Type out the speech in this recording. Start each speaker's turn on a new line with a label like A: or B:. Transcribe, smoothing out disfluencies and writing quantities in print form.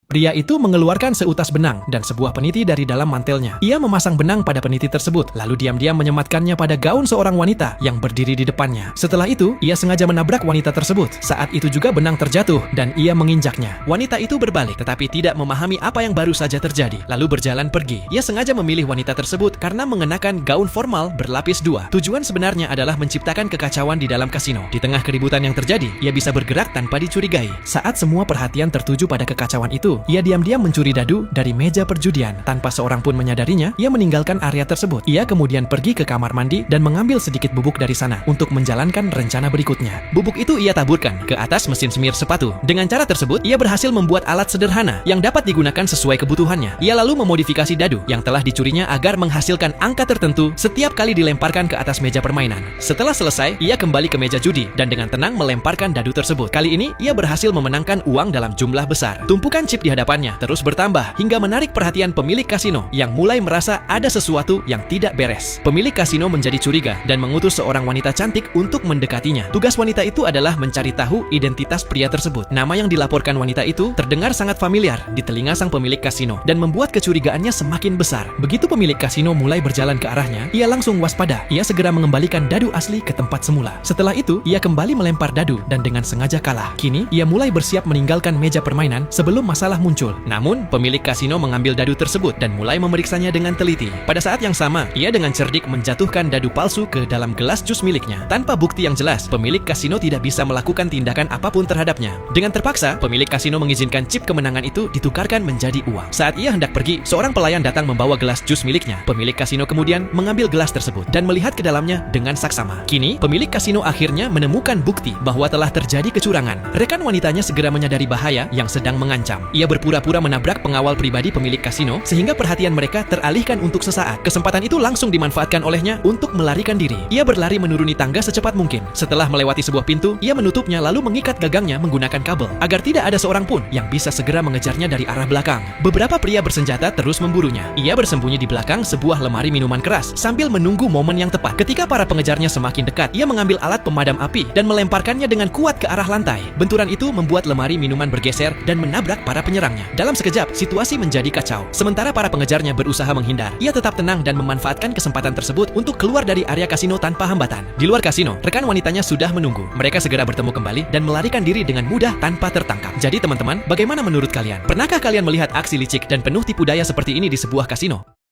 A: Pria itu mengeluarkan seutas benang dan sebuah peniti dari dalam mantelnya. Ia memasang benang pada peniti tersebut, lalu diam-diam menyematkannya pada gaun seorang wanita yang berdiri di depannya. Setelah itu, ia sengaja menabrak wanita tersebut. Saat itu juga benang terjatuh dan ia menginjaknya. Wanita itu berbalik, tetapi tidak memahami apa yang baru saja terjadi, lalu berjalan pergi. Ia sengaja memilih wanita tersebut karena mengenakan gaun formal berlapis dua. Tujuan sebenarnya adalah menciptakan kekacauan di dalam kasino. Di tengah keributan yang terjadi, ia bisa bergerak tanpa dicurigai. Saat semua perhatian tertuju pada kekacauan itu, ia diam-diam mencuri dadu dari meja perjudian. Tanpa seorang pun menyadarinya, ia meninggalkan area tersebut. Ia kemudian pergi ke kamar mandi dan mengambil sedikit bubuk dari sana untuk menjalankan rencana berikutnya. Bubuk itu ia taburkan ke atas mesin semir sepatu. Dengan cara tersebut, ia berhasil membuat alat sederhana yang dapat digunakan sesuai kebutuhannya. Ia lalu memodifikasi dadu yang telah dicurinya agar menghasilkan angka tertentu setiap kali dilemparkan ke atas meja permainan. Setelah selesai, ia kembali ke meja judi dan dengan tenang melemparkan dadu tersebut. Kali ini, ia berhasil memenangkan uang dalam jumlah besar. Tumpukan chip di hadapannya terus bertambah hingga menarik perhatian pemilik kasino yang mulai merasa ada sesuatu yang tidak beres. Pemilik kasino menjadi curiga dan mengutus seorang wanita cantik untuk mendekatinya. Tugas wanita itu adalah mencari tahu identitas pria tersebut. Nama yang dilaporkan wanita itu terdengar sangat familiar di telinga sang pemilik kasino dan membuat kecurigaannya semakin besar. Begitu pemilik kasino mulai berjalan ke arahnya, ia langsung waspada. Ia segera mengembalikan dadu asli ke tempat semula. Setelah itu, ia kembali melempar dadu dan dengan sengaja kalah. Kini, ia mulai bersiap meninggalkan meja permainan sebelum masalah muncul. Namun, pemilik kasino mengambil dadu tersebut dan mulai memeriksanya dengan teliti. Pada saat yang sama, ia dengan cerdik menjatuhkan dadu palsu ke dalam gelas jus miliknya. Tanpa bukti yang jelas, pemilik kasino tidak bisa melakukan tindakan apapun terhadapnya. Dengan terpaksa, pemilik kasino mengizinkan chip kemenangan itu ditukarkan menjadi uang. Saat ia hendak pergi, seorang pelayan datang membawa gelas jus miliknya. Pemilik kasino kemudian mengambil gelas tersebut dan melihat ke dalamnya dengan saksama. Kini, pemilik kasino akhirnya menemukan bukti bahwa telah terjadi kecurangan. Rekan wanitanya segera menyadari bahaya yang sedang mengancam. Ia berpura-pura menabrak pengawal pribadi pemilik kasino sehingga perhatian mereka teralihkan untuk sesaat. Kesempatan itu langsung dimanfaatkan olehnya untuk melarikan diri. Ia berlari menuruni tangga secepat mungkin. Setelah melewati sebuah pintu, ia menutupnya lalu mengikat gagangnya menggunakan kabel agar tidak ada seorang pun yang bisa segera mengejarnya dari arah belakang. Beberapa pria bersenjata terus memburunya. Ia bersembunyi di belakang sebuah lemari minuman keras sambil menunggu momen yang tepat. Ketika para pengejarnya semakin dekat, ia mengambil alat pemadam api dan melemparkannya dengan kuat ke arah lantai. Benturan itu membuat lemari minuman bergeser dan menabrak para penyerangnya. Dalam sekejap, situasi menjadi kacau. Sementara para pengejarnya berusaha menghindar, ia tetap tenang dan memanfaatkan kesempatan tersebut untuk keluar dari area kasino tanpa hambatan. Di luar kasino, rekan wanitanya sudah menunggu. Mereka segera bertemu kembali dan melarikan diri dengan mudah tanpa tertangkap. Jadi teman-teman, bagaimana menurut kalian? Pernahkah kalian melihat aksi licik dan penuh tipu daya seperti ini di sebuah kasino?